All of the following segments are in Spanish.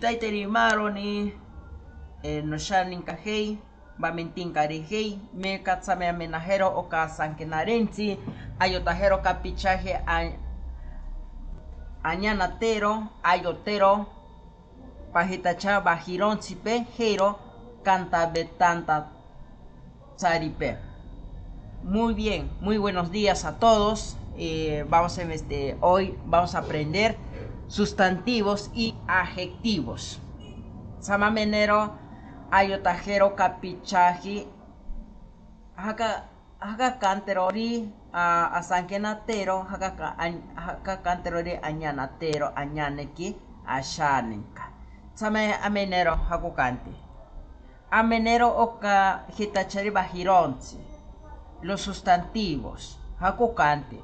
taiteri maroni no shaninka hei bamentinka hei me katsame amenajero o kasankenarensi ayotajero kapichaje añanatero ayotero pajitacha bajironzipe jero canta betanta tsaripe. Muy bien, muy buenos días a todos. Hoy vamos a aprender sustantivos y adjetivos. Samamenero ayotajero kapichaji haka canterori asankenatero haka canterori añanatero añaneki ashaninka. Same amenero hakukanti. Amenero oka hitachari bajironzi. Los sustantivos hakukanti.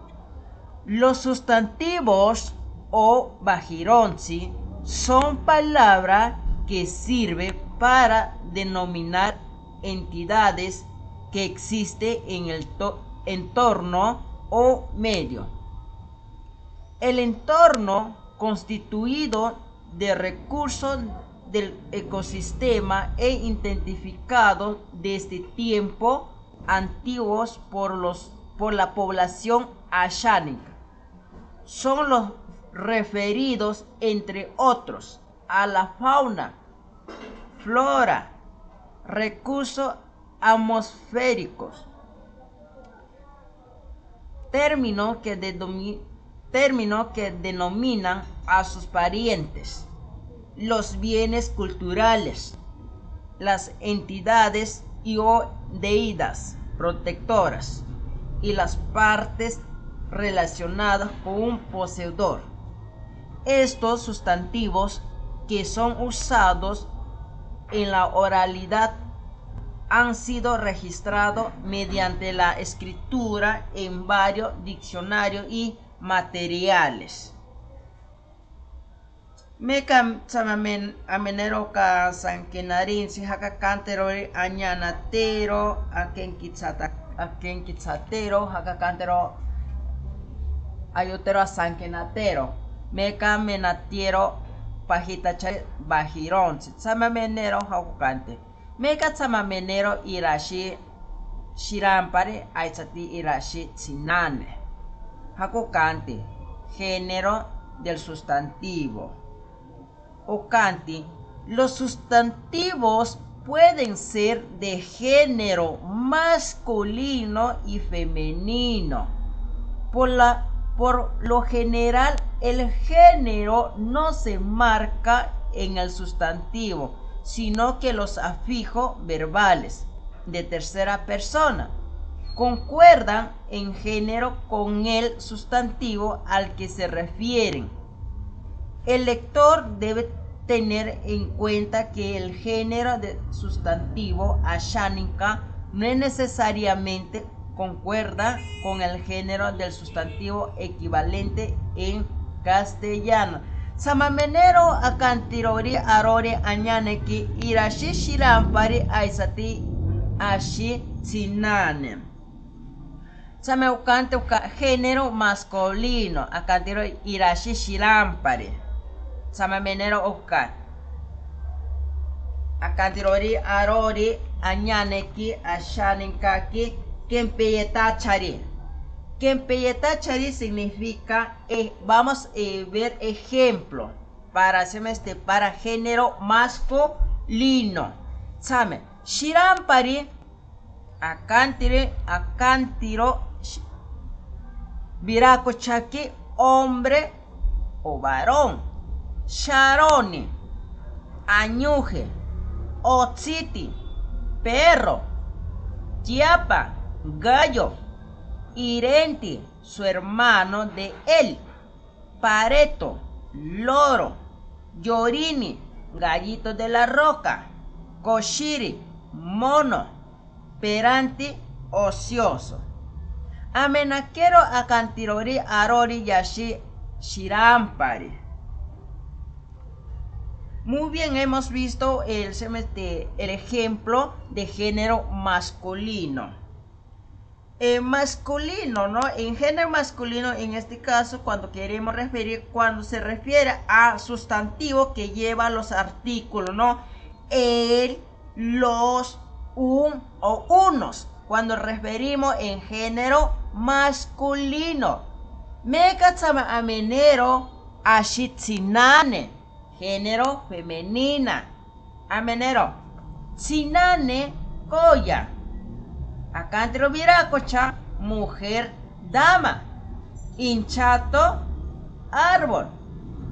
Los sustantivos o bajironzi son palabras que sirven para denominar entidades que existen en el entorno o medio. El entorno constituido de recursos del ecosistema e identificado desde tiempos antiguos por la población ashánica. Son los referidos, entre otros, a la fauna, flora, recursos atmosféricos, términos que denominan a sus parientes, los bienes culturales, las entidades o deidades protectoras y las partes relacionadas con un poseedor. Estos sustantivos que son usados en la oralidad han sido registrados mediante la escritura en varios diccionarios y materiales. Meka amenero ka sankenarin si haka cantero añanatero akenkitsatero haka cantero ayotero sankenatero meka menatiero pajitacha bajiron samamenero hakukante meka samamenero irashi shirampare aitsati irashi tsinane hakukante género del sustantivo. Ocanti, los sustantivos pueden ser de género masculino y femenino. Por lo general, el género no se marca en el sustantivo, sino que los afijos verbales de tercera persona concuerdan en género con el sustantivo al que se refieren. El lector debe tener en cuenta que el género de sustantivo asháninka no necesariamente concuerda con el género del sustantivo equivalente en castellano. Samamenero akantirori arori añaneki irashi shirampari aisati ashi tsinane. Sameukante género masculino akantiro irashi shirampari. Samamenero oka akantirori arori añaneki ashaninkaki kempeyetachari. Kempeyetachari significa vamos a ver ejemplo para para género masculino. Same shirampari akantiro virakochaki hombre o varón. Sharoni, añuje, otsiti, perro, chiapa, gallo, irenti, su hermano de él, pareto, loro, yorini, gallito de la roca, koshiri, mono, peranti, ocioso. Amenakero akantirori arori yashi shirampari. Muy bien, hemos visto el ejemplo de género masculino. masculino, ¿no? En género masculino, en este caso, cuando queremos referir, cuando se refiere a sustantivo que lleva los artículos, ¿no? El, los, un o unos. Cuando referimos en género masculino. Mekatsama amenero ashitsinane. Género femenina. Amenero. Tsinane koya. Acá entre lo viracocha, mujer, dama. Hinchato, árbol.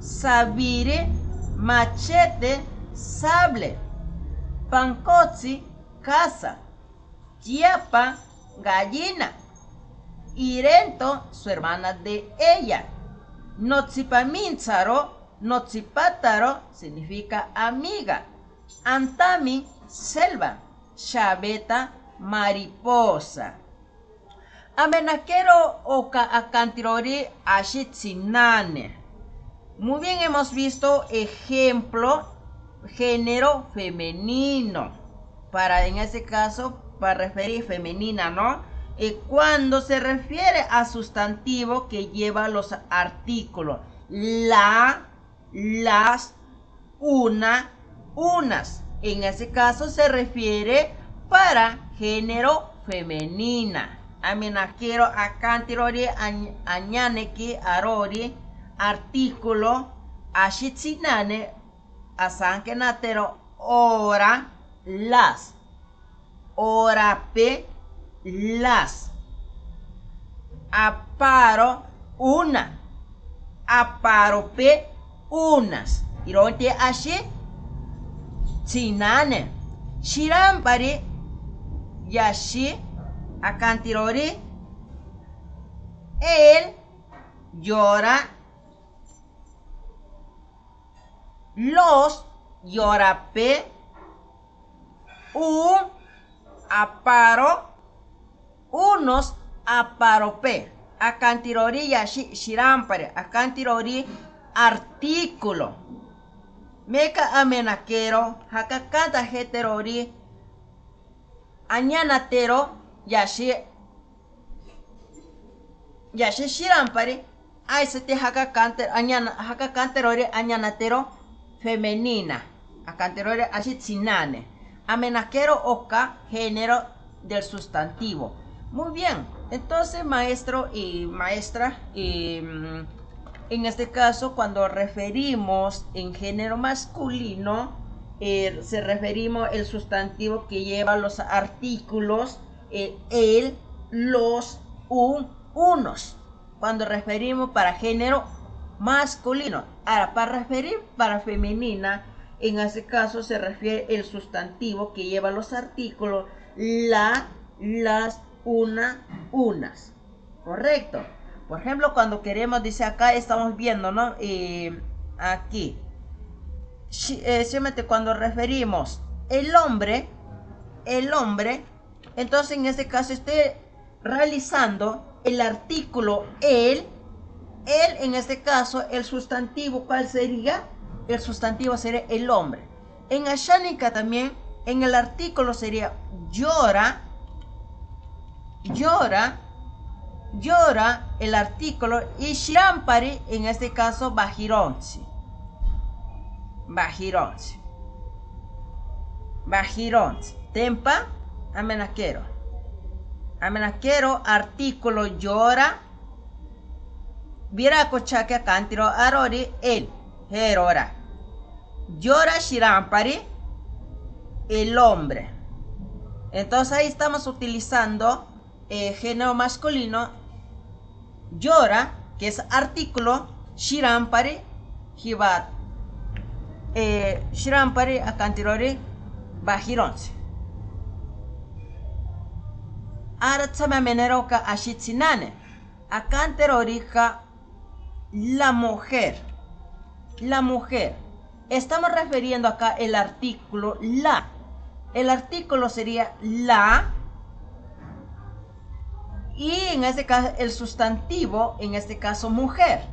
Sabire, machete, sable. Pancozzi, casa. Chiapa, gallina. Irento, su hermana de ella. Notsipaminzaro, notsipátaro significa amiga. Antami, selva. Chaveta, mariposa. Amenakero o acantirori ashitsinane. Muy bien, hemos visto ejemplo, género femenino. Para, en este caso, para referir femenina, ¿no? Cuando se refiere a sustantivo que lleva los artículos la, las, una, unas. En ese caso se refiere para género femenina. Amenakero acantirori añaneki arori artículo ashitsinane asankenatero ora las. Ora pe las. Aparo una. Aparo pe unas. Ironte ashi tsinane. Shirampari yashi acantirori. Él llora. Los llora pe. Un aparo. Unos aparope. Acantirori yashi shirampare. Acantirori artículo. Meka amenakero. Hakakanta heterori. Añanatero yashi shirampare. Aisete hakakanterori añanatero femenina. Acanterori ashitsinane. Amenakero oka, género del sustantivo. Muy bien, entonces maestro y maestra, en este caso cuando referimos en género masculino, se referimos el sustantivo que lleva los artículos el, los, un, unos. Cuando referimos para género masculino. Ahora, para referir para femenina, en ese caso se refiere el sustantivo que lleva los artículos la, las, una, unas. Correcto. Por ejemplo, cuando queremos, dice acá, estamos viendo, ¿no? Aquí. Simplemente cuando referimos el hombre, entonces en este caso estoy realizando el artículo el en este caso, el sustantivo, ¿cuál sería? El sustantivo sería el hombre. En Ashánica también, en el artículo sería llora, el artículo, y shirampari, en este caso, bajironzi. Tempa, amenakero, artículo llora, viraco chaque cantiro arori, el, herora. Llora shirampari, el hombre. Entonces ahí estamos utilizando género masculino, llora, que es artículo, shirampari, hibat. Shirampari akantirori bajironse. Aratsama meneroka ashitsinane. Akantirori ka la mujer. Estamos refiriendo acá el artículo la. El artículo sería la. Y en este caso el sustantivo, en este caso mujer.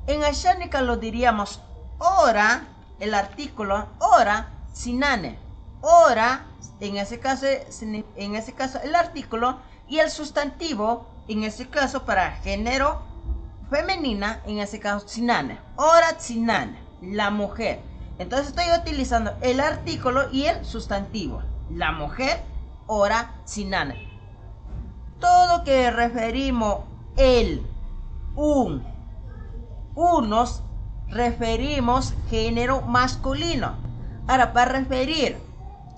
En Ashánica lo diríamos ora, el artículo ora, sinane. Ora, en ese caso el artículo, Y el sustantivo, en este caso para género femenina, en este caso tsinane. Ora tsinane, la mujer. Entonces estoy utilizando el artículo y el sustantivo. La mujer, ora tsinane. Todo que referimos el, un, unos, referimos género masculino. Ahora, para referir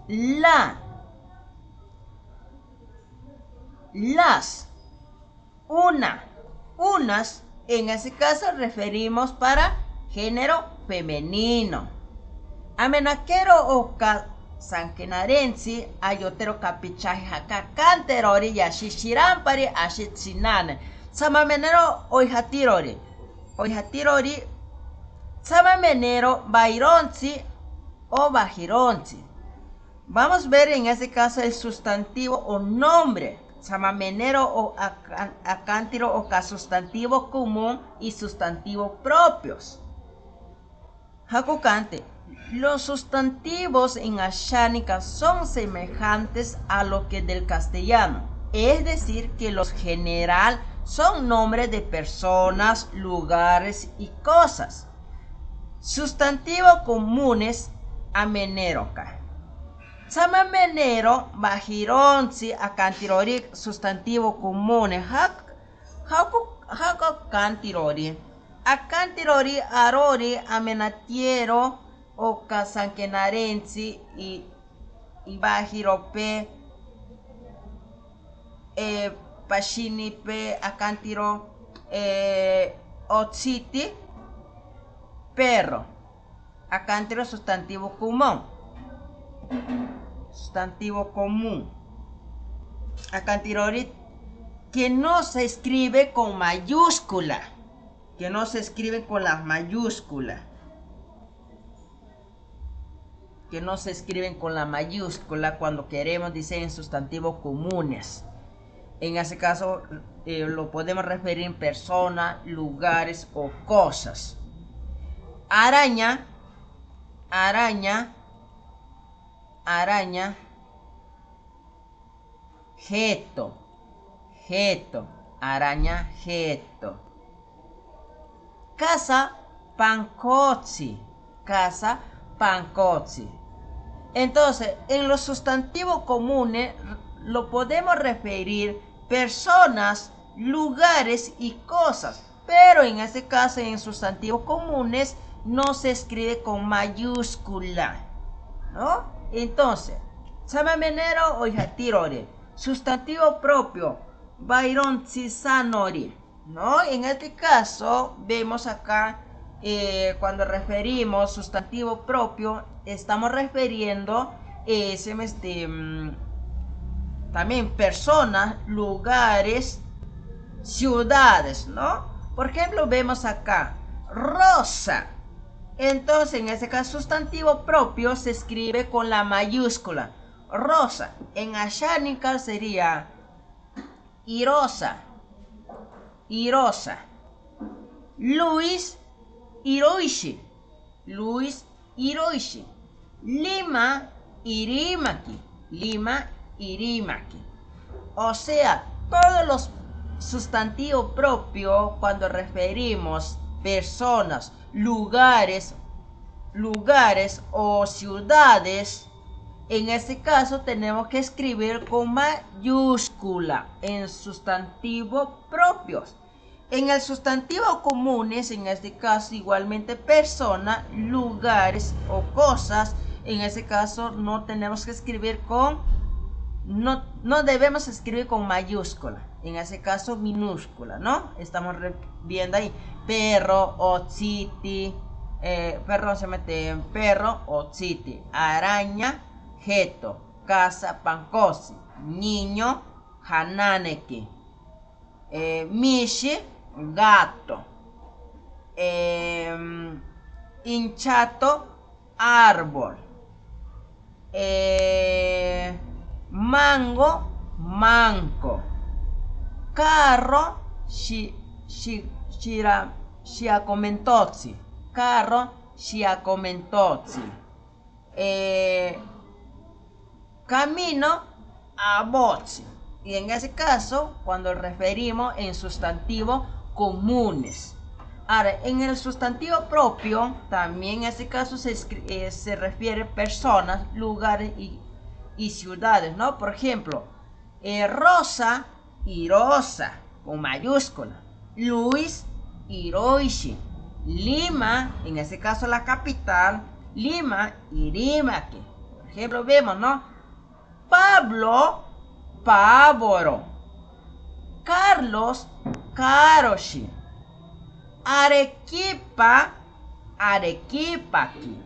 la, las, una, unas, en ese caso referimos para género femenino. Amenaquero o sankenarensi ayotero capichaje haka canterori yashishirampari ashitsinane. Samamenero oihatirori. Oihatirori samamenero baironzi o bajironzi. Vamos a ver en este caso el sustantivo o nombre. Samamenero o acántiro o sustantivo común y sustantivo propios. Hakukante. Los sustantivos en ashánica son semejantes a lo que del castellano, es decir, que los general son nombres de personas, lugares y cosas. Sustantivos comunes ameneroca. Samamenero bajironzi acantirori sustantivo comunes haku cantirori. Acantirori arori amenatiero o casanquenarensi y bajirope pashinipe acantiro otsiti perro. Acantiro sustantivo común. Sustantivo común. Acantirori que no se escribe con mayúscula. Que no se escribe con las mayúsculas. Que no se escriben con la mayúscula cuando queremos decir en sustantivos comunes. En ese caso lo podemos referir en personas, lugares o cosas. Araña, araña, araña. Geto, geto, araña, geto. Casa, pancozzi, casa, pancozzi. Entonces, en los sustantivos comunes lo podemos referir personas, lugares y cosas, pero en este caso en sustantivos comunes no se escribe con mayúscula, ¿no? Entonces, samamenero oihatirori, sustantivo propio, baironzi sanori, ¿no? En este caso vemos acá cuando referimos sustantivo propio, estamos refiriendo también personas, lugares, ciudades, ¿no? Por ejemplo, vemos acá rosa. Entonces, en este caso, sustantivo propio se escribe con la mayúscula. Rosa. En ashánica sería irosa. Irosa. Luis, Hiroishi. Luis, Hiroishi. Lima, Irimaki. Lima, Irimaki. O sea, todos los sustantivos propios cuando referimos personas, lugares o ciudades, en este caso tenemos que escribir con mayúscula en sustantivos propios. En el sustantivo comunes, en este caso igualmente personas, lugares o cosas, en este caso no tenemos que escribir con, no debemos escribir con mayúscula, en ese caso minúscula, ¿no? Estamos viendo ahí, perro, otsiti, perro se mete en perro, otsiti, araña, geto, casa, pancozzi, niño, hananeki, mishi, gato, hinchato, árbol, mango, manco, carro, shiacomentozzi, carro, shiacomentozzi, camino, abozzi, Y en ese caso, cuando referimos en sustantivos comunes. Ahora, en el sustantivo propio, también en ese caso se refiere a personas, lugares y ciudades, ¿no? Por ejemplo, Rosa y Rosa, con mayúscula. Luis y Roishi. Lima, en ese caso la capital, Lima y Rímaque. Por ejemplo, vemos, ¿no? Pablo, Pávoro. Carlos, Karoshi. Arequipa, Arequipaqui.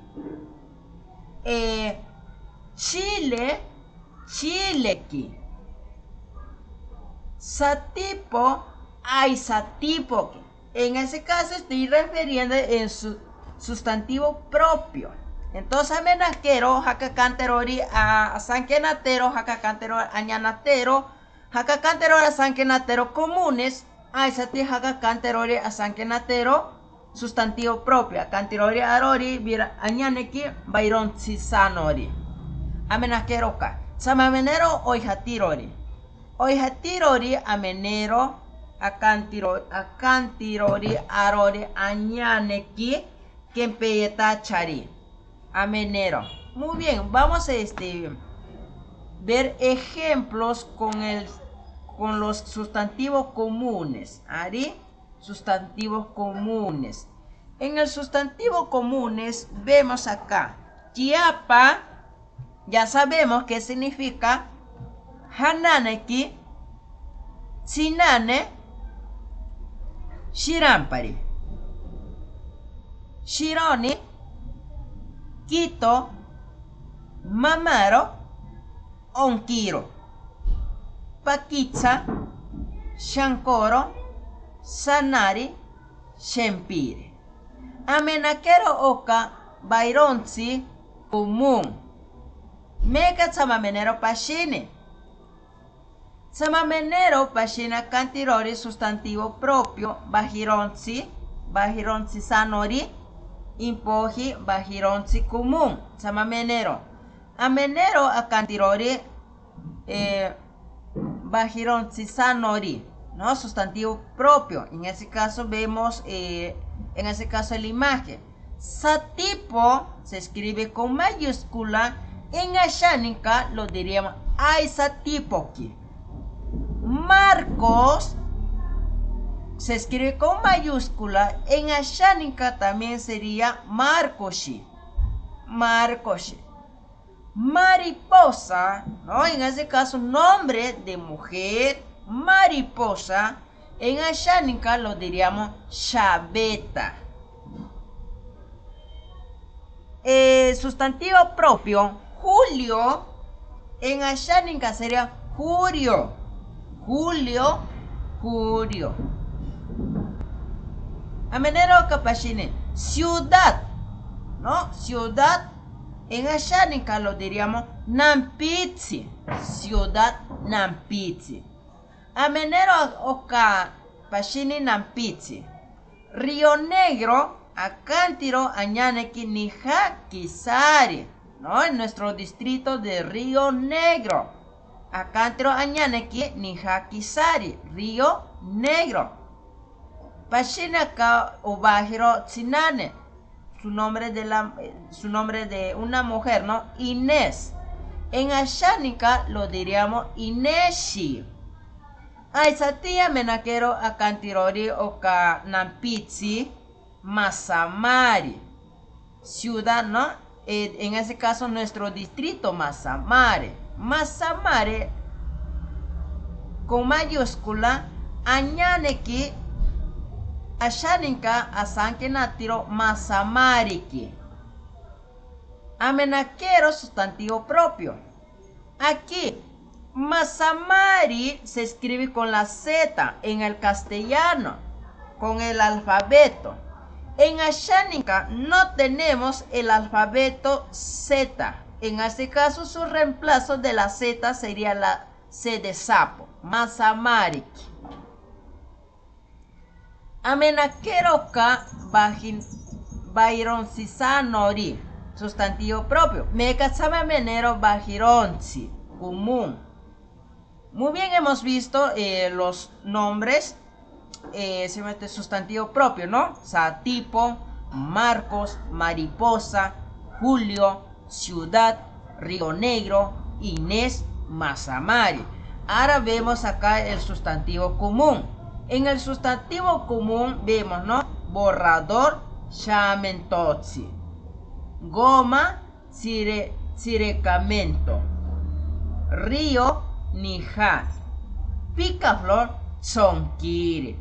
Chile, Chilequi. Satipo, Aizatipoqui. En ese caso estoy refiriendo en su sustantivo propio. Entonces, amenaquero, jacacanterori a sanquenatero, jacacantero añanatero, jacacantero a sanquenatero comunes, aizati jacacanterori a sanquenatero, sustantivo propio, cantirori arori, vira añaneki, bayron cisanori. Amenaquero ka, samamenero oijatirori. Oijatirori amenero, acantirori arori añaneki, quempeyeta chari. Amenero. Muy bien, vamos a ver ejemplos con los sustantivos comunes. ¿Ari? Sustantivos comunes. En el sustantivo comunes vemos acá. Chiapa, ya sabemos qué significa. Hananeki, Sinane, Shirampari. Shironi, Quito, Mamaro, Onquiro, Paquitza, Shankoro, Sanari, Shempire. Amenaquero oka, Baironzi, Común. Mega Samamenero Pashine. Samamenero Pashina Cantirori, sustantivo propio, Bajironzi, Bajironzi Sanori. Impoji bajironzi común, samamenero. Amenero a cantirori bajironzi sanori, ¿no? Sustantivo propio. En ese caso vemos, en ese caso la imagen. Satipo se escribe con mayúscula. En ashánica lo diríamos aisatipoki. Marcos se escribe con mayúscula. En ashánica también sería Marcoshi. Marcoshi. Mariposa, ¿no? En ese caso, nombre de mujer, mariposa. En ashánica lo diríamos Shabeta. Sustantivo propio, Julio. En ashánica sería Julio. Julio, Julio. Amenero capachine, ciudad, ¿no? Ciudad, en ashánica lo diríamos Nampitzi, ciudad Nampitzi. Amenero oka pachine Nampitzi. Río Negro, acántiro añaneki Nijakisari, ¿no? En nuestro distrito de Río Negro. Acántiro añaneki Nijakisari, Río Negro. Pachinaka o Bajiro Tsinane, su nombre de una mujer, ¿no? Inés. En ashánica lo diríamos Ineshi. Aisatia menaquero a cantirori o ka Nampitzi, Masamari. Ciudad, ¿no? En ese caso nuestro distrito Masamare. Masamare con mayúscula, añaneki ashánica asankenatiro Masamariki. Amenaquero sustantivo propio. Aquí, Masamari se escribe con la Z en el castellano, con el alfabeto. En ashánica no tenemos el alfabeto Z. En este caso, su reemplazo de la Z sería la C de sapo, Masamariki. Amenaquero ka Baironzi Sanori, sustantivo propio. Meka samamenero Bajironzi, común. Muy bien, hemos visto los nombres, sustantivo propio, ¿no? Satipo, Marcos, mariposa, Julio, ciudad, Río Negro, Inés, Mazamari. Ahora vemos acá el sustantivo común. En el sustantivo común vemos, ¿no? Borrador, Shamentotsi. Goma, cirecamento. Río, Nija. Picaflor, Zonkiri.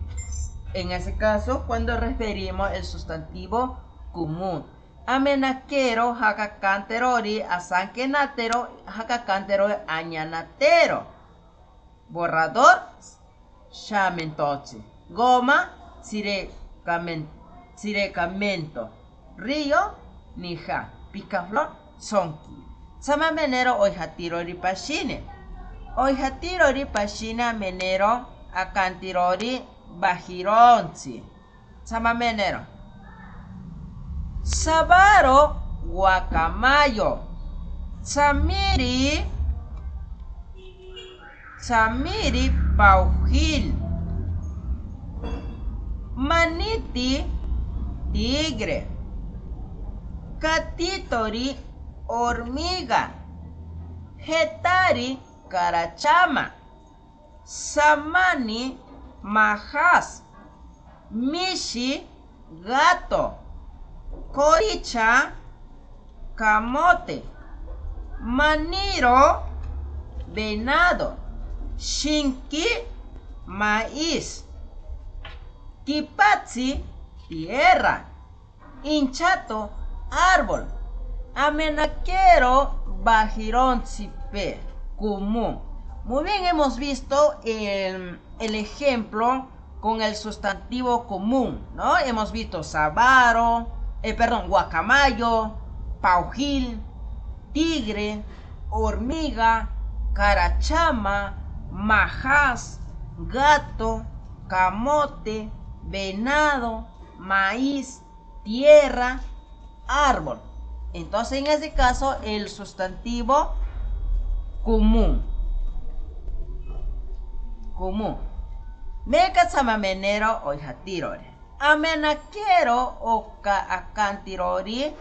En ese caso, cuando referimos el sustantivo común. Amenakero, hakakanterori, asankenatero, hakakanterori, añanatero. Borrador, shamentotsi. Goma, cirecamento. Río, Nija. Picaflor, Zonki. Sama menero oihatirori pashine. Oihatirori pashina menero akantirori bajironzi. Sama menero. Sabaro guacamayo. Samiri paujil. Maniti tigre. Catitori hormiga. Hetari carachama. Samani majas. Mishi gato. Coricha camote. Maniro venado. Shinki maíz. Kipatsi tierra. Hinchato árbol. Amenakero bajironzipe común. Muy bien, hemos visto el ejemplo con el sustantivo común, ¿no? Hemos visto sabaro, guacamayo, paujil, tigre, hormiga, carachama, majas, gato, camote, venado, maíz, tierra, árbol. Entonces, en este caso, el sustantivo común. Común. Meka samamenero oihatirori. Amenakero oka akantirori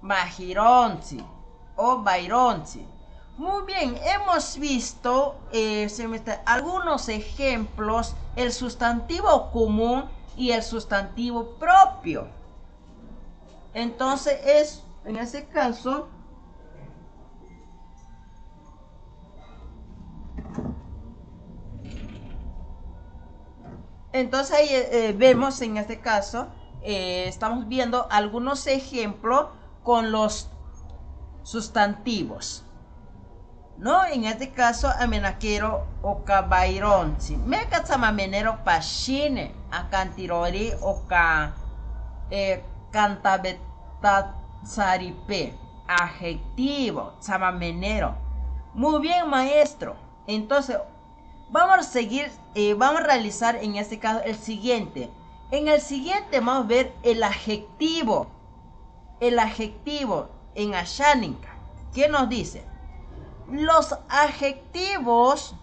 bajironzi o baironzi. Muy bien, hemos visto algunos ejemplos, el sustantivo común y el sustantivo propio. Entonces en ese caso, ahí vemos en este caso, estamos viendo algunos ejemplos con los sustantivos, ¿no? En este caso, amenakero oka baironzi. Meka samamenero pashine akantirori oka cantabetatsaripe. Adjetivo, samamenero. Muy bien, maestro. Entonces, vamos a seguir, vamos a realizar en este caso el siguiente. En el siguiente vamos a ver el adjetivo. El adjetivo en Ashaninka. ¿Qué nos dice? Los adjetivos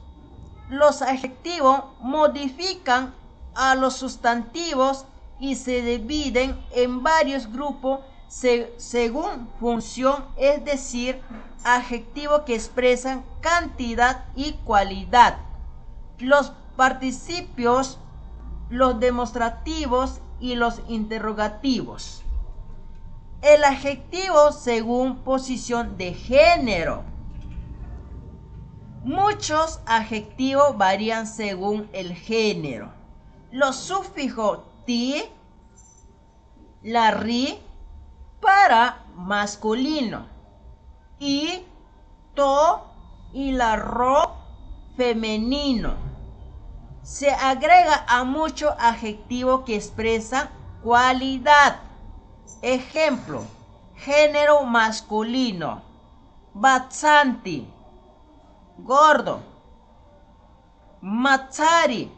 modifican a los sustantivos y se dividen en varios grupos según función, es decir, adjetivos que expresan cantidad y cualidad. Los participios, los demostrativos y los interrogativos. El adjetivo según posición de género. Muchos adjetivos varían según el género. Los sufijos ti, la ri para masculino y to y la ro femenino. Se agrega a muchos adjetivos que expresan cualidad. Ejemplo, género masculino, batsanti, gordo, matsari,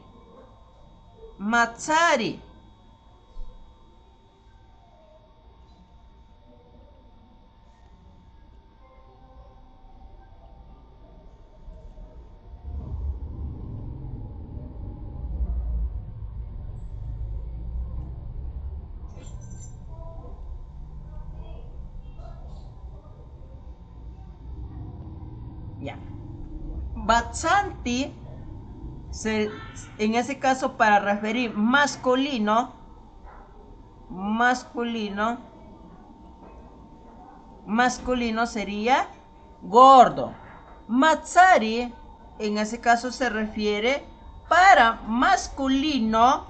Ya. Bastante, en ese caso para referir masculino, sería gordo. Matsari, en ese caso se refiere para masculino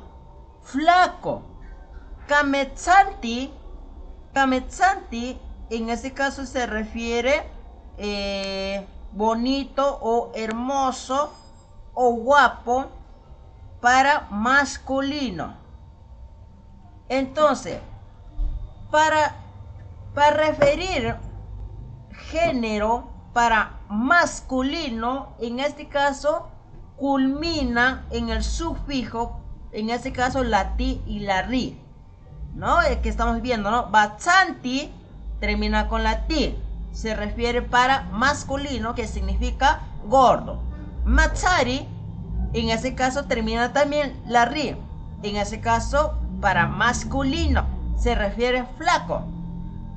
flaco. Kametsanti, en ese caso se refiere bonito o hermoso o guapo para masculino. Entonces, para referir género para masculino, en este caso culmina en el sufijo, en este caso la ti y la ri, ¿no? El que estamos viendo, ¿no? Bastante termina con la ti, se refiere para masculino, que significa gordo. Matsari, en ese caso termina también la ri, en ese caso para masculino, se refiere flaco.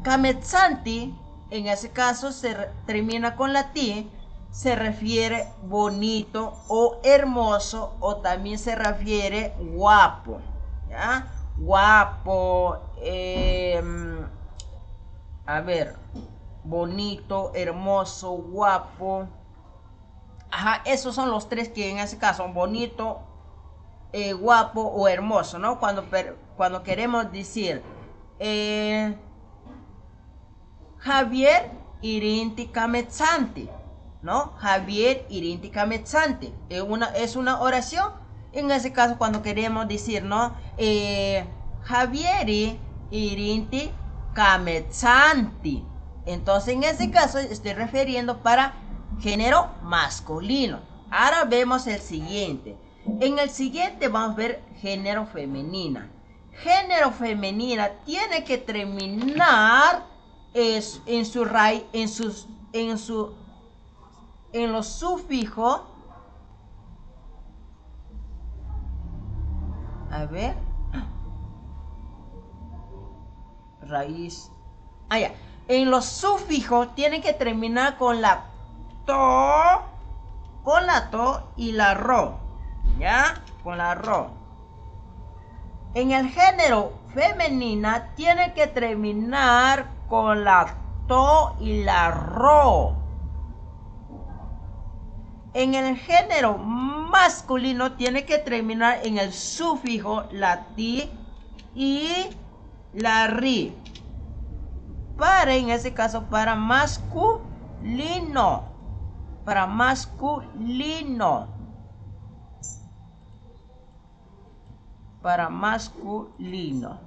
Kametsanti, en ese caso se termina con la ti, se refiere bonito o hermoso, o también se refiere guapo, ¿ya? Guapo, a ver, bonito, hermoso, guapo. Ajá, esos son los tres que en ese caso son bonito, guapo o hermoso, ¿no? Cuando queremos decir Javier Irinti Kametsanti, ¿no? Javier Irinti Kametsanti. Es una oración. En ese caso, cuando queremos decir, ¿no? Javier Irinti Kametsanti. Entonces, en ese caso, estoy refiriendo para género masculino. Ahora vemos el siguiente. En el siguiente vamos a ver género femenina. Género femenina tiene que terminar en su raíz, en los sufijos. A ver. Raíz. Ah, ya. En los sufijos tiene que terminar con la to, y la ro. ¿Ya? Con la ro. En el género femenina tiene que terminar con la to y la ro. En el género masculino tiene que terminar en el sufijo la ti y la ri. En ese caso, para masculino. Para masculino. Para masculino.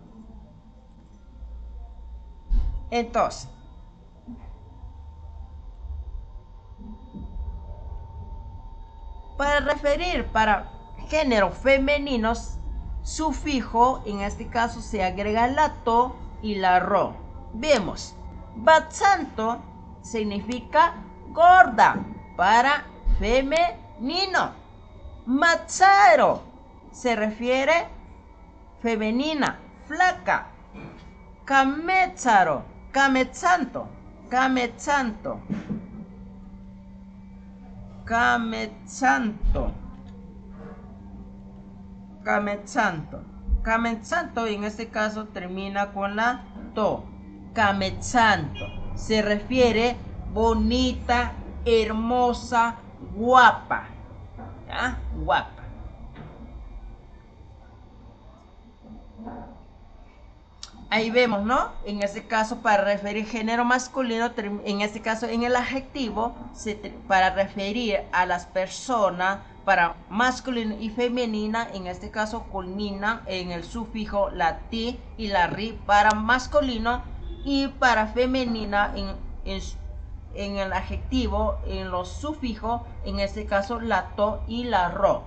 Entonces, para referir para género femeninos, sufijo, en este caso se agrega la to y la ro. Vemos, batsanto significa gorda para femenino. Matsaro se refiere femenina, flaca. Kametsaro, kametsanto, kametsanto, kametsanto, kametsanto. Kametsanto en este caso termina con la to. Kametsanto se refiere bonita, hermosa, guapa. ¿Ya? Guapa. Ahí vemos, ¿no? En este caso, para referir género masculino, en este caso en el adjetivo, para referir a las personas, para masculino y femenina, en este caso culmina en el sufijo la ti y la ri para masculino, y para femenina en el adjetivo, en los sufijos, en este caso la to y la ro.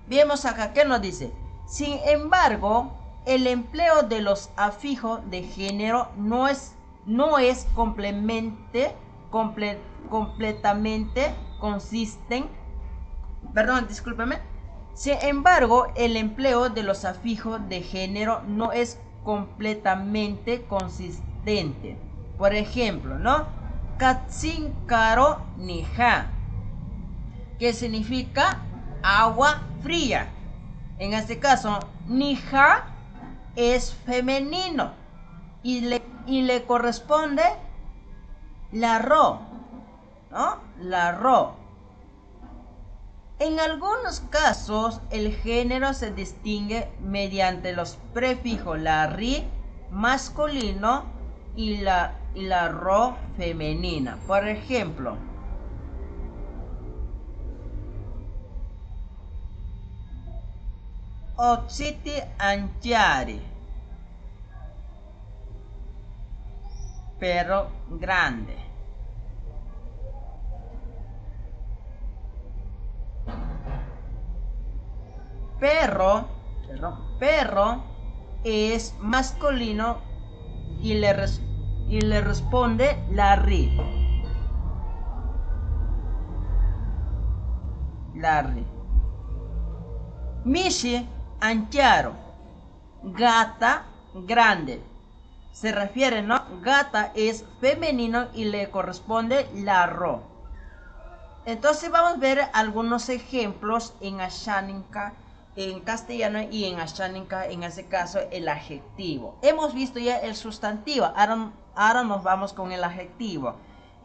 Vemos acá, ¿qué nos dice? Sin embargo, el empleo de los afijos de género no es completamente consisten. Perdón, discúlpeme. Sin embargo, el empleo de los afijos de género no es completamente consistente. Por ejemplo, ¿no? Katsinkaro nija. que significa agua fría. En este caso, Nija es femenino y le corresponde la ro, ¿no? La ro. En algunos casos, el género se distingue mediante los prefijos la ri masculino y la ro femenina. Por ejemplo, Otsiti anchiari, perro grande. Perro es masculino y le responde la ri. La ri. Mishi anchiaro, gata grande. Se refiere, ¿no? Gata es femenino y le corresponde la ro. Entonces vamos a ver algunos ejemplos en Ashaninka, en castellano, y en Ashaninka, en ese caso, el adjetivo. Hemos visto ya el sustantivo, ahora nos vamos con el adjetivo.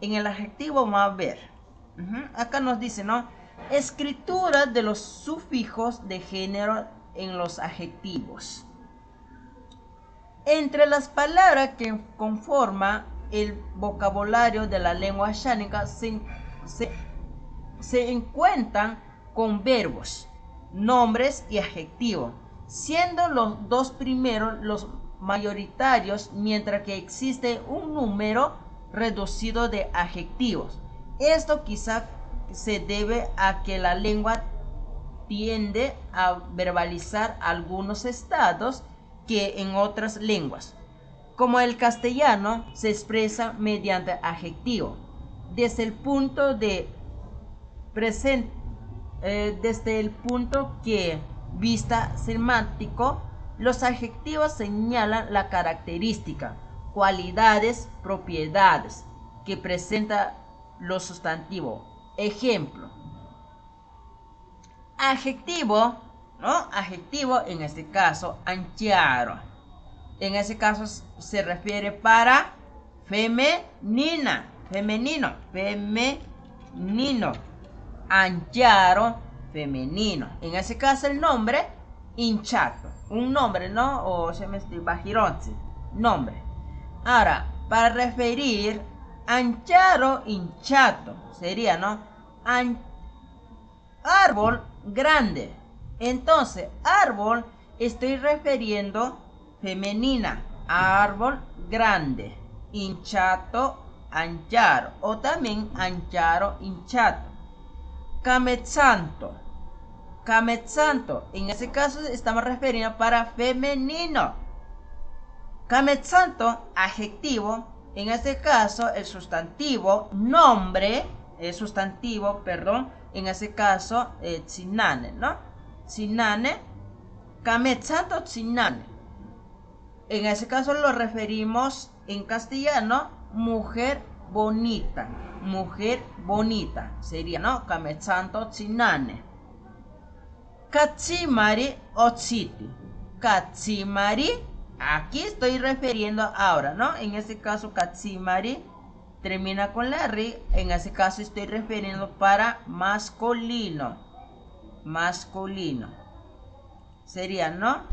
En el adjetivo vamos a ver. Acá nos dice, ¿no? Escritura de los sufijos de género en los adjetivos. Entre las palabras que conforman el vocabulario de la lengua ashánica se encuentran con verbos, nombres y adjetivos, siendo los dos primeros los mayoritarios, mientras que existe un número reducido de adjetivos. Esto quizá se debe a que la lengua tiende a verbalizar algunos estados que en otras lenguas, como el castellano, se expresa mediante adjetivo. Desde el punto de vista semántico, los adjetivos señalan la característica, cualidades, propiedades que presenta los sustantivos. Ejemplo, adjetivo, ¿no? Adjetivo, en este caso, anchiaro. En ese caso se refiere para femenina, femenino, femenino. Anchiaro, femenino. En ese caso el nombre, hinchato. Un nombre, ¿no? O se me estoy bajironzi. Nombre. Ahora, para referir, anchiaro, hinchato. Sería, ¿no? Árbol grande. Entonces, árbol, estoy refiriendo femenina. Árbol grande. Hinchato, ancharo. O también ancharo, hinchato. Camezzanto. Camezzanto. En ese caso estamos refiriendo para femenino. Camezzanto, adjetivo. En este caso, el sustantivo, nombre, el sustantivo, perdón. En ese caso, tsinane, ¿no? Tsinane. Camezzanto, tsinane. En ese caso lo referimos en castellano, mujer bonita. Mujer bonita. Sería, ¿no? Camezzanto, tsinane. Katsimari, otsiti. Katsimari. Aquí estoy refiriendo ahora, ¿no? En este caso, katsimari termina con la ri. En ese caso estoy refiriendo para masculino. Masculino. Sería, ¿no?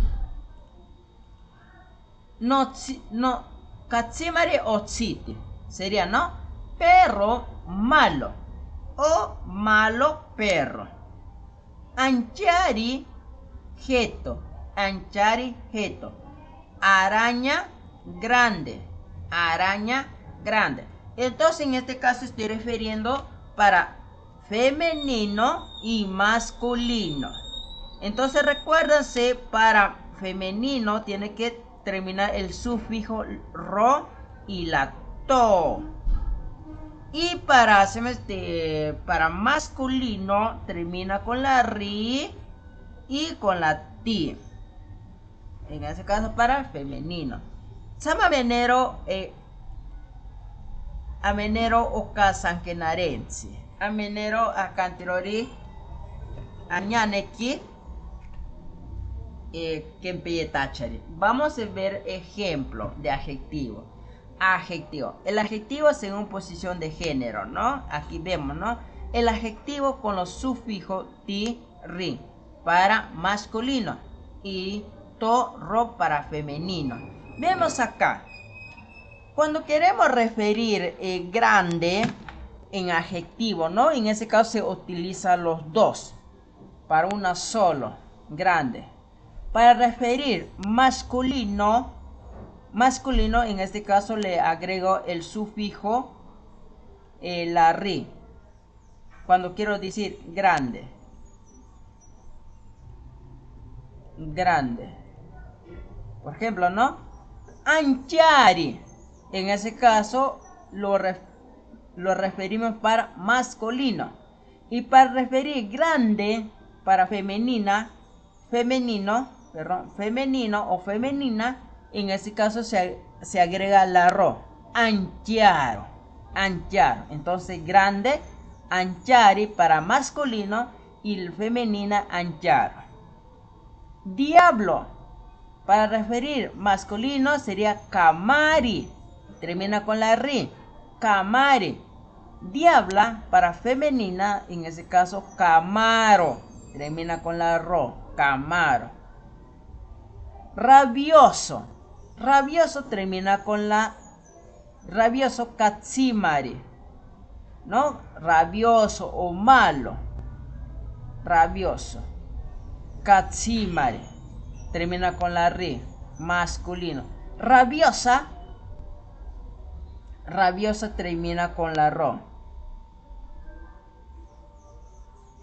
No, katsimari otsiti. Sería, ¿no? Perro malo. O malo perro. Anchari jeto. Anchari jeto. Araña grande. Araña grande. Entonces en este caso estoy refiriendo para femenino y masculino. Entonces recuérdense, para femenino tiene que terminar el sufijo ro y la to. Y para masculino termina con la ri y con la ti. En ese caso para femenino. Sama menero amenero oka sankenarense. amenero akantirori añaneki kempeyetachari. Vamos a ver ejemplo de adjetivo. Adjetivo. El adjetivo según posición de género, ¿no? Aquí vemos, ¿no? El adjetivo con los sufijos ti, ri para masculino y to, ro para femenino. Vemos acá. Cuando queremos referir grande en adjetivo, ¿no? En ese caso se utiliza los dos para una solo, grande. Para referir masculino, en este caso le agrego el sufijo la ri. Cuando quiero decir grande. Grande. Por ejemplo, ¿no? Anchari. En ese caso lo referimos para masculino. Y para referir grande para femenino o femenina, en ese caso se agrega la ro. Ancharo. Entonces grande, anchari para masculino y femenina ancharo. Diablo. Para referir masculino sería kamari. Termina con la ri. Kamari. Diabla para femenina, en ese caso camaro. Termina con la ro. Camaro. Rabioso. Rabioso termina con la rabioso katsimari. ¿No? Rabioso o malo. Rabioso. Katsimari. Termina con la ri. Masculino. Rabiosa. Rabiosa termina con la ro.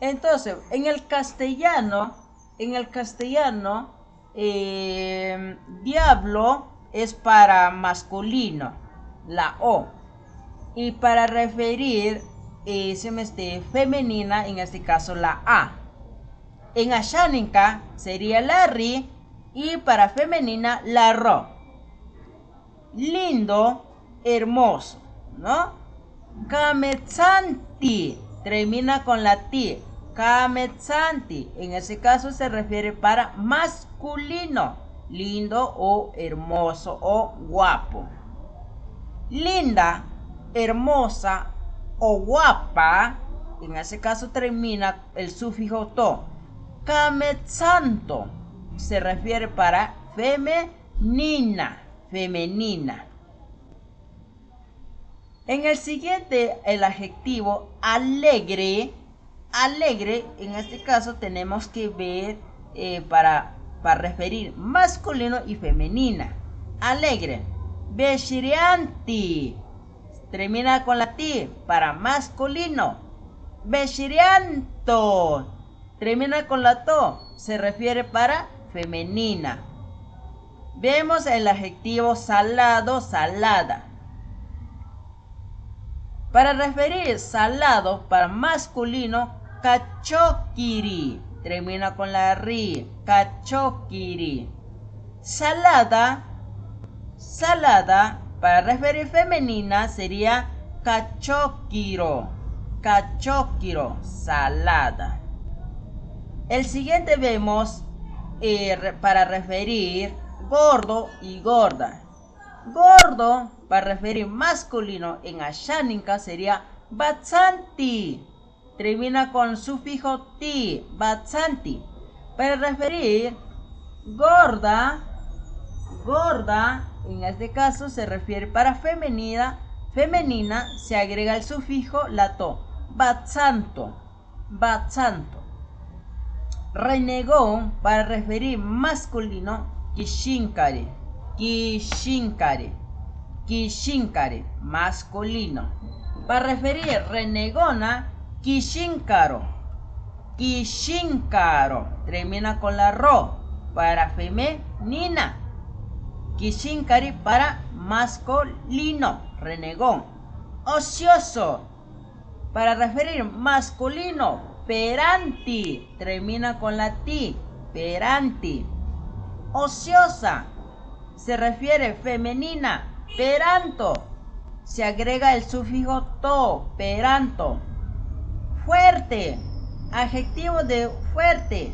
Entonces, en el castellano, diablo es para masculino, la o. Y para referir femenina, en este caso la a. En ashánica sería la ri y para femenina la ro. Lindo, hermoso, ¿no? Kametsanti termina con la ti. Kametsanti, en ese caso se refiere para masculino, lindo o hermoso o guapo. Linda, hermosa o guapa, en ese caso termina el sufijo to. Kametsanto se refiere para femenina. En el siguiente, el adjetivo alegre. Alegre, en este caso tenemos que ver para referir masculino y femenina. Alegre. Beshirianti. Termina con la ti para masculino. Beshirianto. Termina con la to. Se refiere para femenina. Vemos el adjetivo salado, salada. Para referir salado para masculino, kachokiri. Termina con la ri. Kachokiri. Salada. Salada. Para referir femenina sería kachokiro. Kachokiro. Salada. El siguiente vemos para referir gordo y gorda. Gordo para referir masculino en ashánica sería batsanti. Termina con sufijo ti. Batsanti. Para referir gorda, en este caso se refiere para femenina, se agrega el sufijo lato. Batsanto. Renegón para referir masculino, kishinkari. Masculino. Para referir renegona, kishinkaro. Termina con la ro para femenina. Kishinkari para masculino, renegón. Ocioso para referir masculino, peranti. Termina con la ti, peranti. Ociosa se refiere femenina, peranto. Se agrega el sufijo to, peranto. fuerte. Adjetivo de fuerte.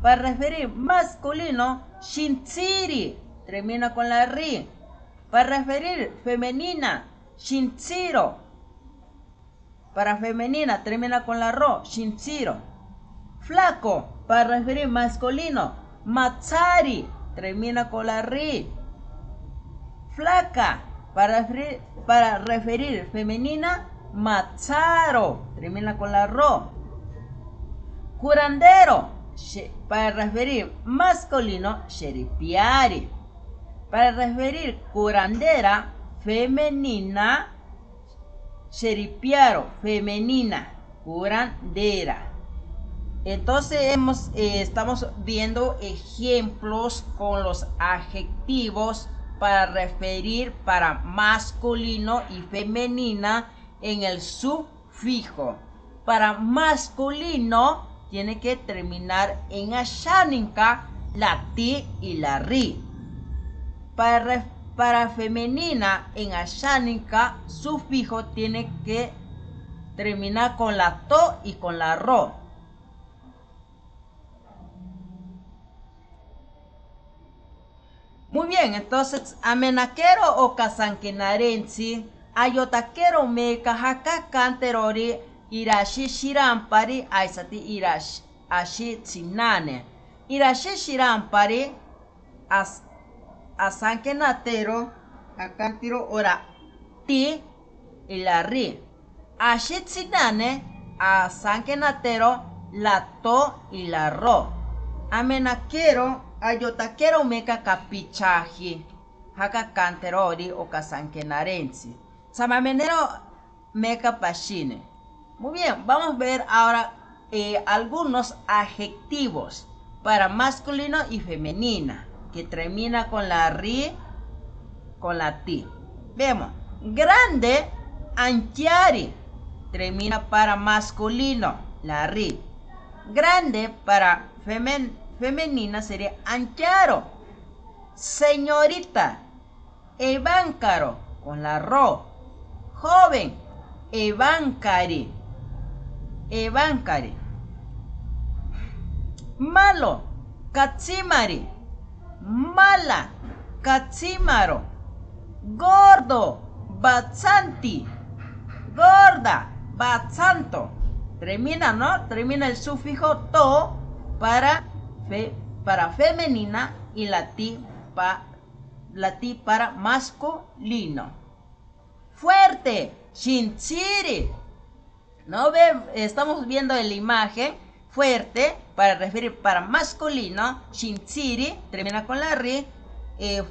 Para referir masculino, shintsiri. Termina con la ri. Para referir femenina, shintsiro. Para femenina termina con la ro, shintsiro. Flaco. Para referir masculino, matsari. Termina con la ri. Flaca. Para referir femenina, matsaro. Termina con la ro. Curandero. Para referir masculino, sheripiari. Para referir curandera femenina, sheripiaro. Femenina, curandera. Entonces estamos viendo ejemplos con los adjetivos para referir para masculino y femenina en el sufijo. Para masculino tiene que terminar en asháninka la ti y la ri. Para femenina en asháninka sufijo tiene que terminar con la to y con la ro. Muy bien, entonces amenakero o kasankenarensi ayotakero meka haka kanterori irashi shirampari aisati ashi tsinane. Irashi shirampari asankenatero akantiro ora ti y la ri. Ashi tsinane asankenatero la to y la ro. Amenakero ayotakero meka kapichaji haka kanterori o kasankenarensi. Samamenero meka pashine. Muy bien, vamos a ver ahora algunos adjetivos para masculino y femenina que termina con la ri, con la ti. Vemos, grande, anchiari, termina para masculino, la ri. Grande para femenina sería ancharo. Señorita, eváncaro, con la ro. Joven, eváncari. Eváncari. Malo, katsimari. Mala, katsimaro. Gordo, batsanti. Gorda, batsanto. Termina, ¿no? Termina el sufijo to para femenina y la ti para masculino. Fuerte, shintsiri. ¿No ve? Estamos viendo en la imagen. Fuerte, para referir para masculino, shintsiri, termina con la ri,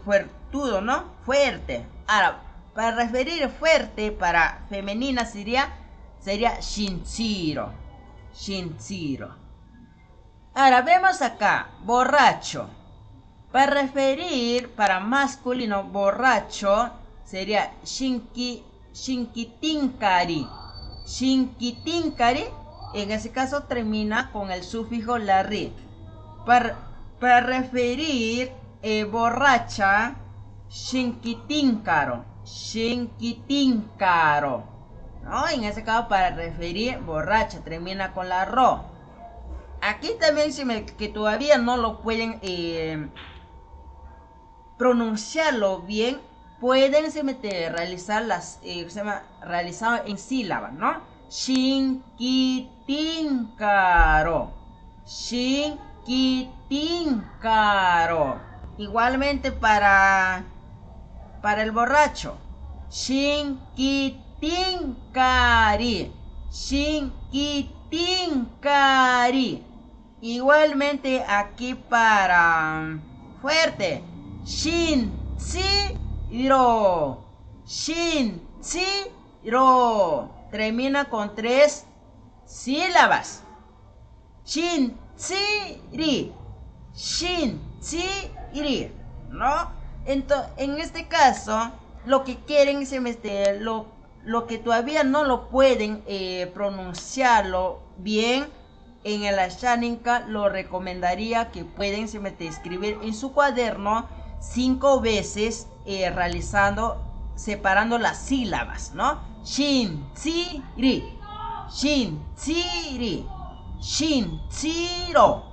fuertudo, ¿no? Fuerte. Ahora, para referir fuerte para femenina sería shintsiro. Shintsiro. Ahora vemos acá, borracho. Para referir para masculino borracho sería shinkitinkari. Shinkitinkari, en ese caso termina con el sufijo la ri. Para referir borracha, shinkitinkaro. Shinkitinkaro. ¿No? En ese caso para referir borracha termina con la ro. Aquí también que todavía no lo pueden pronunciarlo bien, pueden realizar realizado en sílabas, ¿no? Shinkitinkaro. Shinkitinkaro. Igualmente para el borracho. Shinkitinkari. Shinkitinkari. Igualmente aquí para fuerte. Shintsiro. Shintsiro. Termina con 3 sílabas. Shintsiri. Shintsiri. ¿No? Entonces, en este caso, lo que quieren es lo que todavía no lo pueden pronunciarlo bien en el asháninka, lo recomendaría que pueden escribir en su cuaderno 5 veces separando las sílabas, ¿no? Shin, si, ri. Shinchiri, Shinchiro,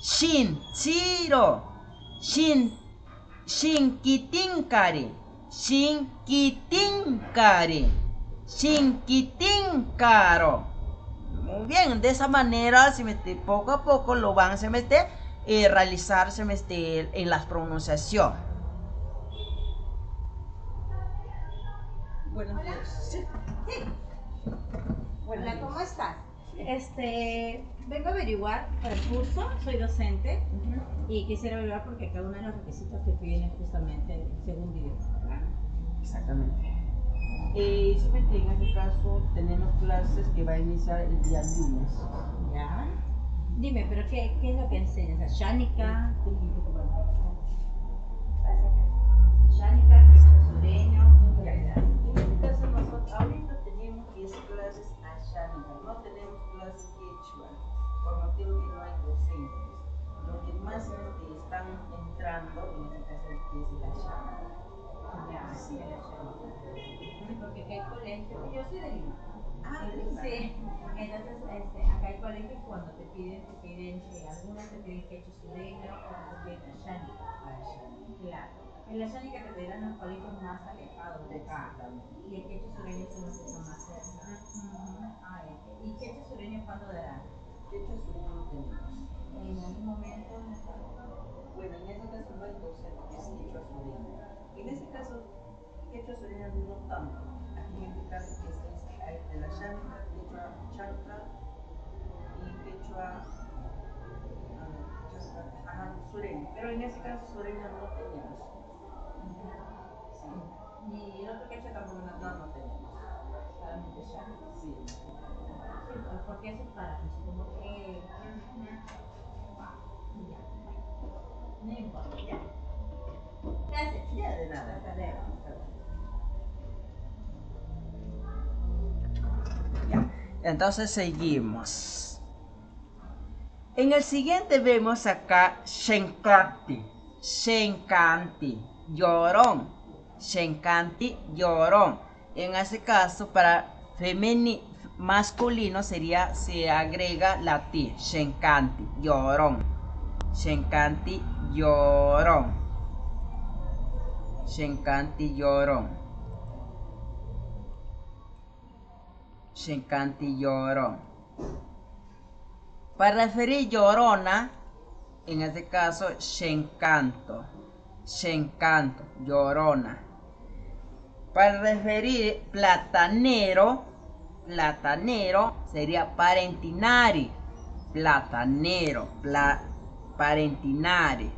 Shinchiro, Shinkitinkari, Shinkitinkari, Shinkitinkaro. Muy bien, de esa manera poco a poco lo van a realizar en la pronunciación. Buenos días. Sí. Hola, ¿cómo estás? Vengo a averiguar para el curso, soy docente y quisiera averiguar porque cada uno de los requisitos que piden es justamente el segundo idioma, ¿verdad? Exactamente. En este caso tenemos clases que va a iniciar el día lunes. Ya. Dime, pero ¿qué es lo que enseñas? ¿Ashánica? ¿Ashánica? ¿Sureño? Ya. En este caso nosotros ahorita tenemos 10 clases ashánicas, no tenemos clases quechua, por motivo que no hay docentes. Lo que más están entrando en este caso es la ashánica. Ya, sí, el ashánica. Sí, porque acá hay colegios, yo soy de Lima. Lima. Sí, entonces acá hay colegios cuando te piden algunos te piden quechua sureño, otros te piden ashánica. Claro. En la ashánica te pedirán los colegios más alejados de acá. Y el quechua sureño son los que están más cerca. ¿Y quechua sureño cuándo darán? Quechua sureño no tenemos. En algún momento. Bueno, en ese caso no hay docente que es quechua sureño. En ese caso, quechua sureño no tanto. Aquí en este caso hay de la ashánica, quechua chanca y quechua sureño. Pero en ese caso sureño no tenemos. Sí. Y el otro quechua tampoco no tenemos. Solamente ashánica. Sí. Sí, porque eso es para como que. Ya. No importa, ya. Gracias. Ya de nada. Hasta luego. Ya. Entonces seguimos. En el siguiente vemos acá Shenkanti. Shenkanti. Llorón. Shenkanti. Llorón. En ese caso, para masculino se agrega la ti. Shenkanti. Llorón. Shenkanti. Llorón. Shenkanti. Llorón. Shenkanti. Llorón. Para referir llorona, en este caso, shenkanto. Shenkanto, llorona. Para referir platanero, platanero sería parentinari. Platanero, parentinari.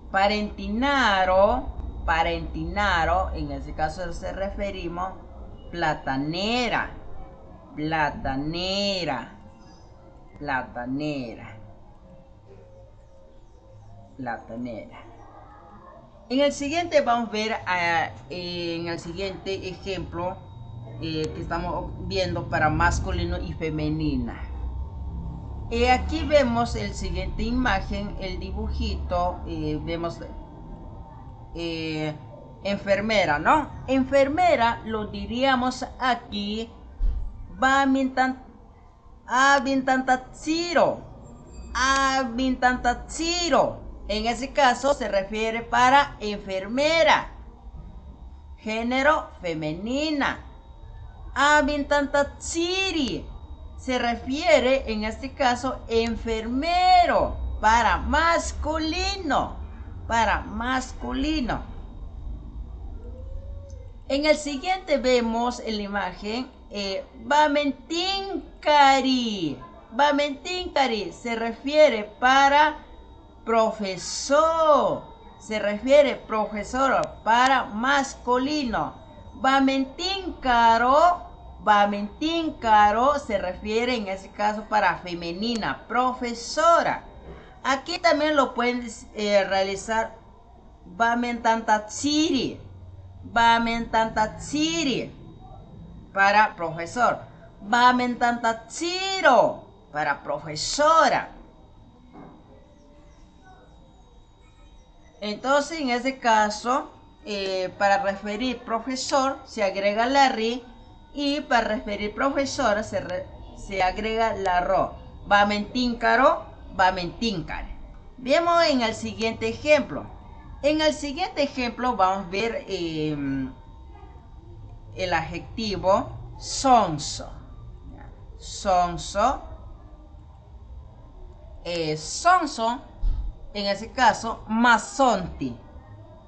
Parentinaro, parentinaro, en este caso se referimos platanera. Platanera. Platanera. Platanera. En el siguiente vamos a ver en el siguiente ejemplo que estamos viendo para masculino y femenina. Aquí vemos el siguiente imagen, el dibujito, vemos enfermera, ¿no? Enfermera lo diríamos aquí Abintantatsiro. En ese caso se refiere para enfermera. Género femenina. Abintantatsiri se refiere en este caso enfermero. Para masculino. Para masculino. En el siguiente vemos en la imagen Bamentinkari. Bamentinkari se refiere para profesor. Se refiere profesor para masculino. Bamentinkaro. Bamentinkaro se refiere en ese caso para femenina, profesora. Aquí también lo pueden realizar Bamentantatsiri. Bamentantatsiri para profesor. Bamentantatsiro para profesora. Entonces, en este caso, para referir profesor, se agrega la ri Y para referir profesora se agrega la ro. Vamentincaro, vamentincare. Vemos en el siguiente ejemplo. En el siguiente ejemplo vamos a ver el adjetivo sonso. Sonso. Sonso, en ese caso, masonti.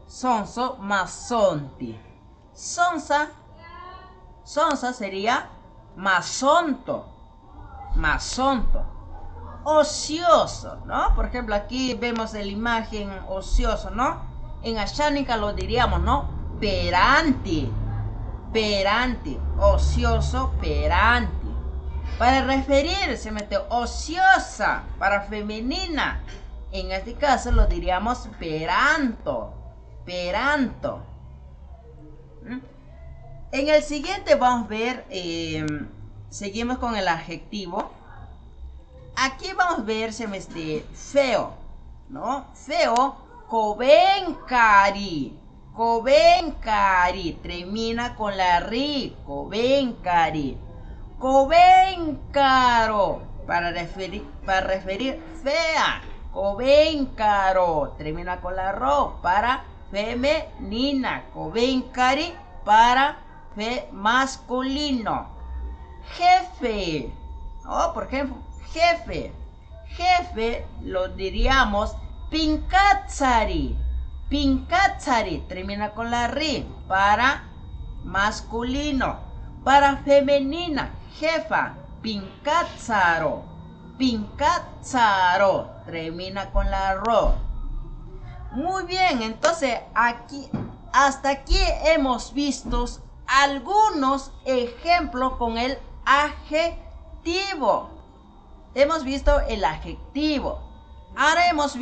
Sonso, masonti. Sonsa sería masonto. Masonto. Ocioso, ¿no? Por ejemplo, aquí vemos la imagen ocioso, ¿no? En Ashánica lo diríamos, ¿no? Peranti. Peranti. Ocioso, peranti. Para referirse, ociosa, para femenina. En este caso lo diríamos peranto. Peranto. En el siguiente vamos a ver, seguimos con el adjetivo. Aquí vamos a ver feo, ¿no? Feo, cobencari. Cobencari, termina con la ri, cobencari. Cobencaro, para referir fea. Cobencaro, termina con la ro, para femenina. Cobencari, para masculino. Jefe, ¿no? Por ejemplo, jefe. Jefe lo diríamos pincazzari. Pincazzari, termina con la ri, para masculino. Para femenina, jefa, pincazzaro. Pincazzaro, termina con la ro. Muy bien, entonces hasta aquí hemos visto algunos ejemplos con el adjetivo. Hemos visto el adjetivo. Ahora hemos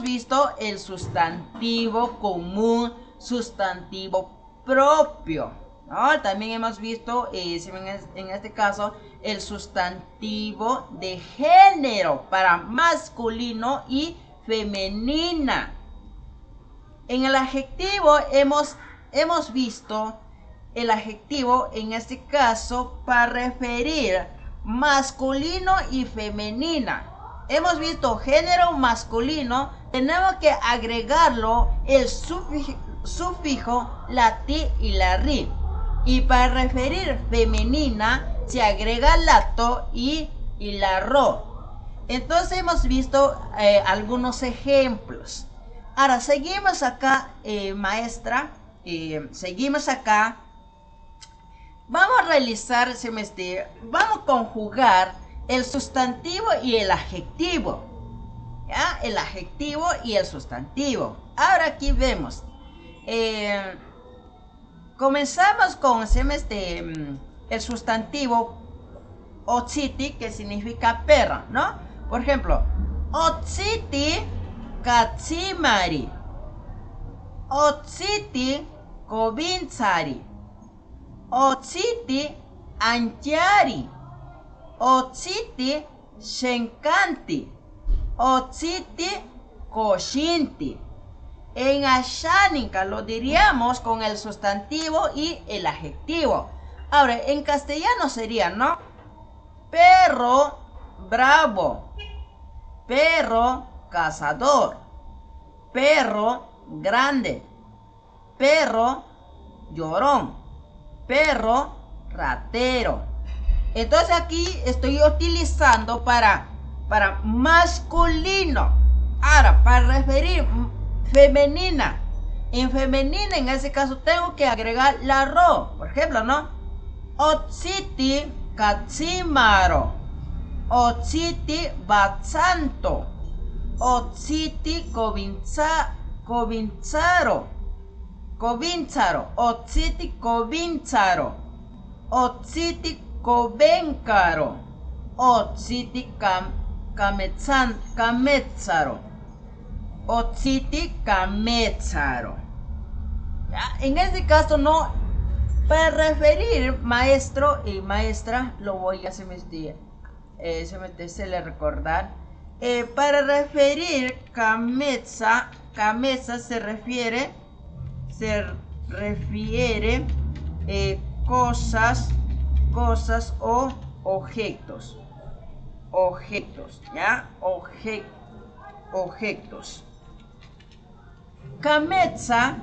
visto el sustantivo común, sustantivo propio, ¿no? También hemos visto, en este caso, el sustantivo de género para masculino y femenina. En el adjetivo hemos visto el adjetivo, en este caso, para referir masculino y femenina. Hemos visto género masculino, tenemos que agregarlo el sufijo la ti y la ri. Y para referir femenina se agrega la to y la ro. Entonces hemos visto algunos ejemplos. Ahora seguimos acá, maestra. Seguimos acá. Vamos a realizar, vamos a conjugar el sustantivo y el adjetivo. ¿Ya? El adjetivo y el sustantivo. Ahora aquí vemos. Comenzamos con el sustantivo otsiti, que significa perro, ¿no? Por ejemplo, otsiti katsimari. Otsiti kovintsari. Otsiti antiari. Otsiti shenkanti. Otsiti koshinti. En Ashánica lo diríamos con el sustantivo y el adjetivo. Ahora, en castellano sería, ¿no? Perro bravo. Perro cazador. Perro grande. Perro llorón. Perro ratero. Entonces aquí estoy utilizando para masculino. Ahora, para referir femenina. En femenina, en ese caso, tengo que agregar la ro. Por ejemplo, ¿no? Otsiti katsimaro. Otsiti batsanto. Otsiti kovintsaro. Kovintsaro. Otsiti kovintsaro. Otsiti kobencaro. Otsiti kametsaro. Otsiti kametsaro. En este caso no, para referir maestro y maestra, lo voy a se le recordar. Para referir kametsa se refiere cosas cosas o objetos. Objetos, ¿ya? Objetos. Kametsa,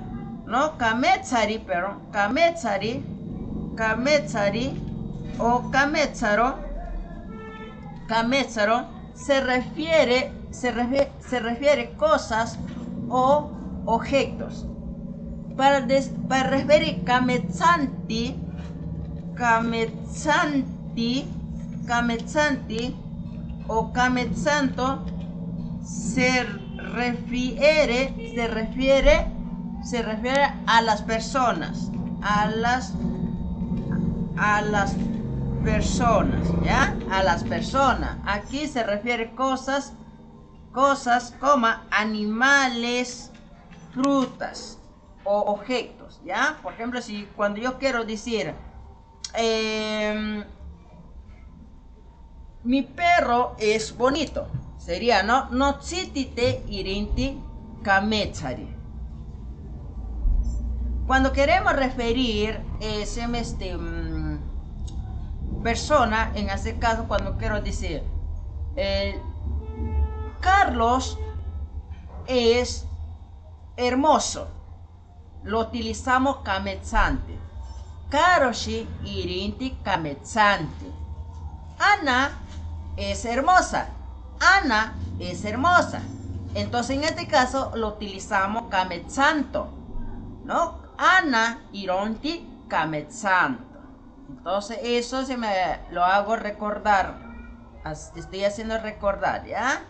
¿no? Kametsari, perdón. Kametsari o kametsaro se refiere cosas o objetos. Para referir kametsanti o kametsanto se refiere a las personas, a las personas, ¿ya? A las personas. Aquí se refiere cosas como animales, frutas o objetos, ¿ya? Por ejemplo, si cuando yo quiero decir mi perro es bonito, sería, ¿no? Notsitite irinti kametsari. Cuando queremos referir persona, en este caso, cuando quiero decir Carlos es hermoso, lo utilizamos kametsante. Karoshi irinti kametsante. Ana es hermosa. Ana es hermosa. Entonces en este caso lo utilizamos kametsanto, ¿no? Ana ironti kametsanto. Entonces eso se me lo hago recordar. Estoy haciendo recordar, ¿ya?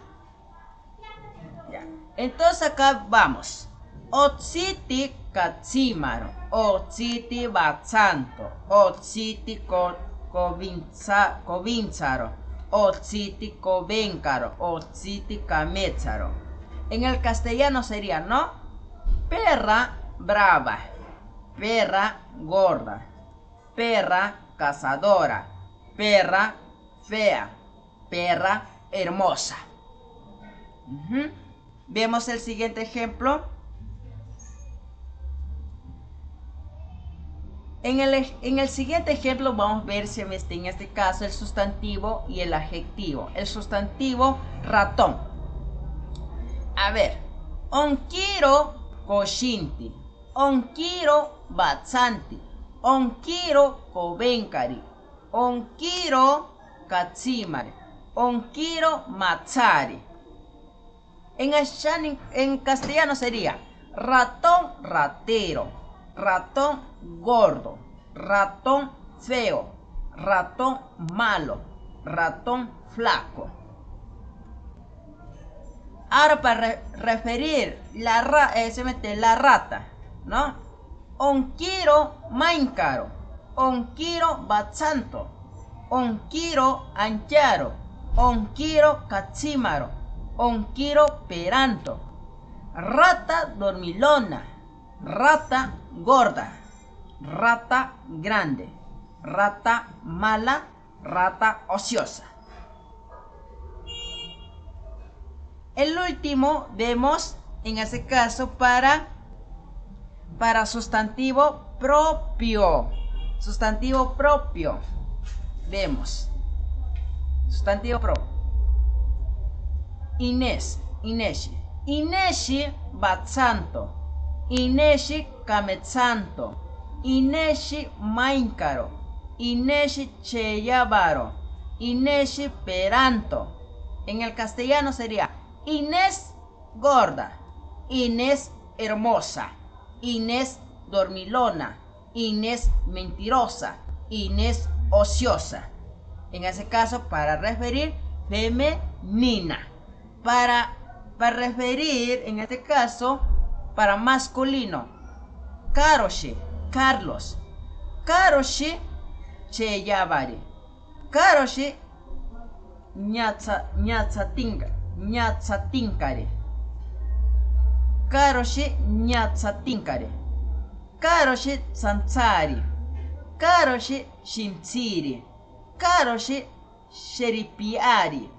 Ya. Entonces acá vamos. Otsiti katsimaru. Otsiti batsanto. Otsiti kovinzaro. Otsiti kovenkaro. Otsiti kametsaro. En el castellano sería, ¿no? Perra brava. Perra gorda. Perra cazadora. Perra fea. Perra hermosa. Vemos el siguiente ejemplo. En el siguiente ejemplo vamos a ver si en este caso el sustantivo y el adjetivo. El sustantivo ratón. A ver. Onkiro koshinti. Onkiro batsanti. Onkiro kovenkari. Onkiro katsimari. Onkiro matsari. En castellano sería ratón ratero, ratón gordo, ratón feo, ratón malo, ratón flaco. Ahora para referir la rata, ¿no? Onkiro mainkaro, onkiro batsanto, onkiro ancharo, onkiro katsimaro, onkiro peranto. Rata dormilona, rata gorda, rata grande, rata mala, rata ociosa. El último vemos en este caso para sustantivo propio. Sustantivo propio. Vemos. Sustantivo propio. Inés, Ineshi. Ineshi batsanto. Ineshi kametsanto. Ineshi mainkaro. Ineshi cheyabaro. Ineshi peranto. En el castellano sería Inés gorda. Inés hermosa. Inés dormilona. Inés mentirosa. Inés ociosa. En ese caso para referir femenina. Para referir, en este caso, para masculino, Karoshi, Carlos. Karoshi, cheyabari. Karoshi, ñatsatinkari. Karoshi, ñatsatinkari. Karoshi, sansari. Karoshi, shintsiri. Karoshi, sheripiari.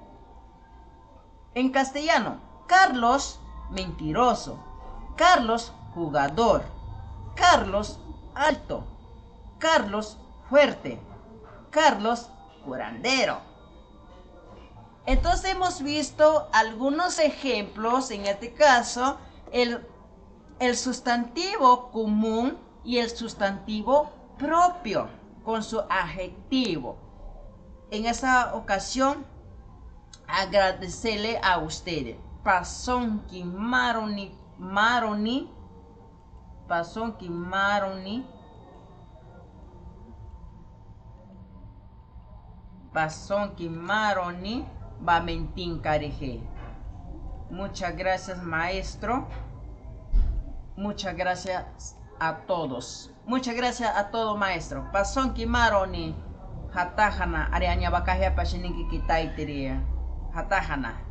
En castellano, Carlos, mentiroso. Carlos, jugador. Carlos, alto. Carlos, fuerte. Carlos Curandero. Entonces hemos visto algunos ejemplos, en este caso, el sustantivo común y el sustantivo propio con su adjetivo. En esa ocasión, agradecerle a ustedes. Pasonki maroni, pasonki maroni, pasonki maroni, bamentin careje. Muchas gracias, maestro. Muchas gracias a todos. Muchas gracias a todo, maestro. Pasonki maroni, hatajana, areaña bakaje pashiniki kitaiteria. Hatajana.